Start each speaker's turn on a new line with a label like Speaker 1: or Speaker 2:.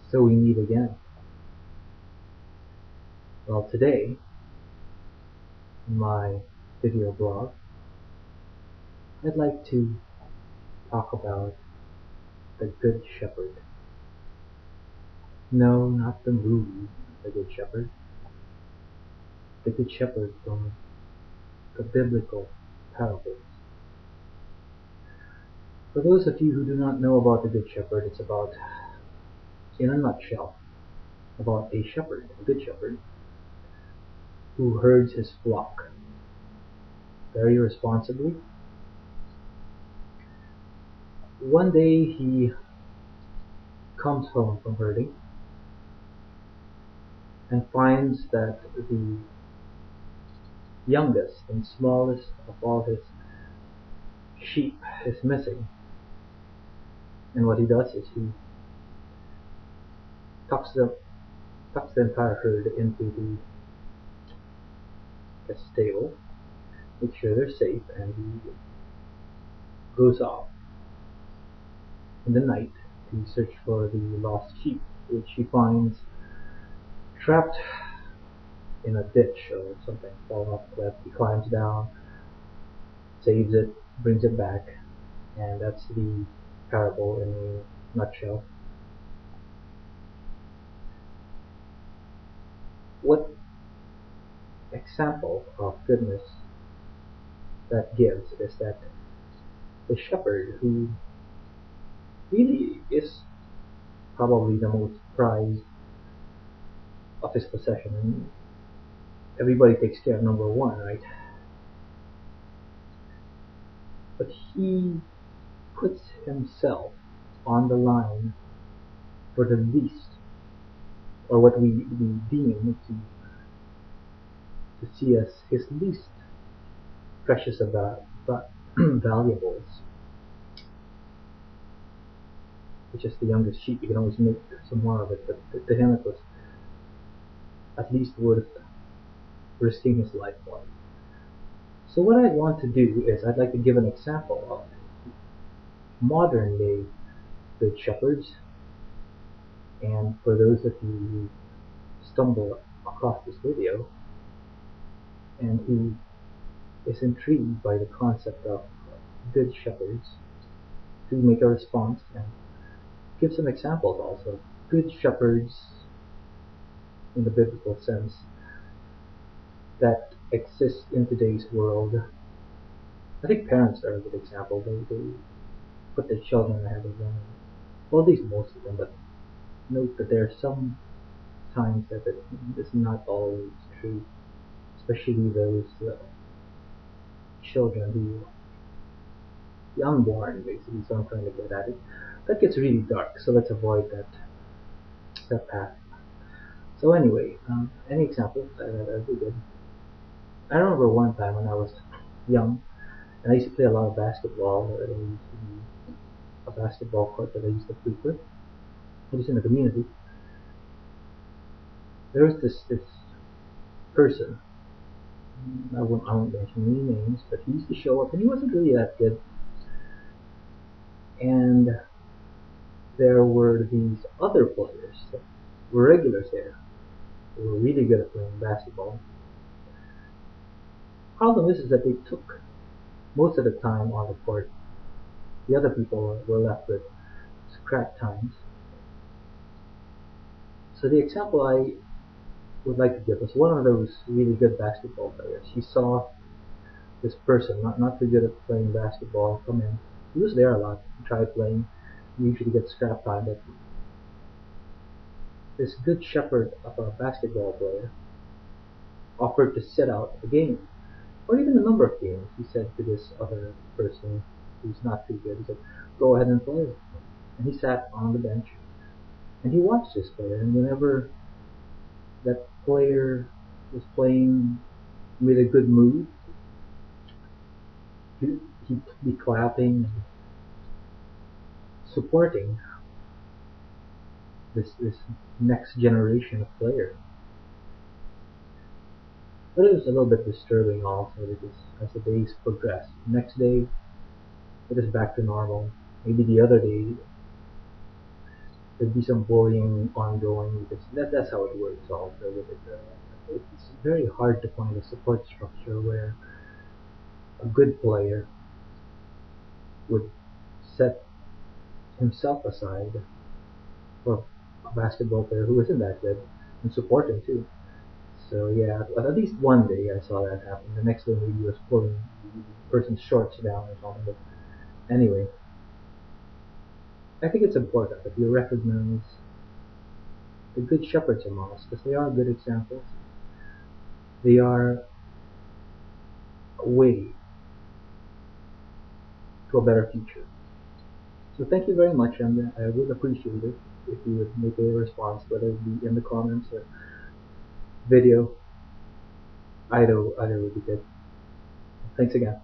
Speaker 1: So we meet again. Well, today, in my video blog, I'd like to talk about The Good Shepherd. No, not the movie, The Good Shepherd. The Good Shepherd from the biblical parables. For those of you who do not know about The Good Shepherd, it's about, in a nutshell, about a shepherd, a good shepherd, who herds his flock very responsibly. One day he comes home from herding and finds that the youngest and smallest of all his sheep is missing. And what he does is he tucks the entire herd into the stable, makes sure they're safe, and he goes off in the night to search for the lost sheep, which he finds trapped in a ditch or something, falling off a cliff. He climbs down, saves it, brings it back, and that's the parable in a nutshell. What example of goodness that gives is that the shepherd, who really is probably the most prized of his possession, and everybody takes care of number one, right? But he puts himself on the line for the least, or what we deem to see as his least precious of valuables, which is the youngest sheep. You can always make some more of it, but to him it was at least worth risking his life for. So what I want to do is I'd like to give an example of modern day good shepherds, and for those of you who stumble across this video and who is intrigued by the concept of good shepherds, to make a response and give some examples also. Good shepherds in the biblical sense that exist in today's world. I think parents are a good example. They put their children ahead of them. Well, at least most of them, but note that there are some times that it is not always true, especially those children who the unborn, basically. So I'm trying to get at it. That gets really dark, so let's avoid that path. So anyway, any examples that'd be good. I remember one time when I was young, and I used to play a lot of basketball. There used to be a basketball court that I used to frequent. It was in the community. There was this person. I won't mention any names, but he used to show up, and he wasn't really that good. And there were these other players that were regulars there, who were really good at playing basketball. Problem is that they took most of the time on the court. The other people were left with scrap times. So the example I would like to give was one of those really good basketball players. He saw this person, not too good at playing basketball, come in. He was there a lot. He tried playing. He usually gets scrap time, but this good shepherd of a basketball player offered to sit out a game, or even a number of games. He said to this other person who's not too good, he said, "Go ahead and play." And he sat on the bench and he watched this player. And whenever that player was playing with a good mood, he'd be clapping, supporting this next generation of players. But it was a little bit disturbing also, because as the days progressed, next day it is back to normal. Maybe the other day there'd be some bullying ongoing because that's how it works also. It's very hard to find a support structure where a good player would set himself aside for a basketball player who isn't that good and support him too. So yeah, at least one day I saw that happen. The next day maybe he was pulling the person's shorts down or something. But anyway, I think it's important that we recognize the good shepherds among us because they are good examples. They are a way to a better future. So thank you very much, and I would appreciate it if you would make a response, whether it be in the comments or video. Either would be good. Thanks again.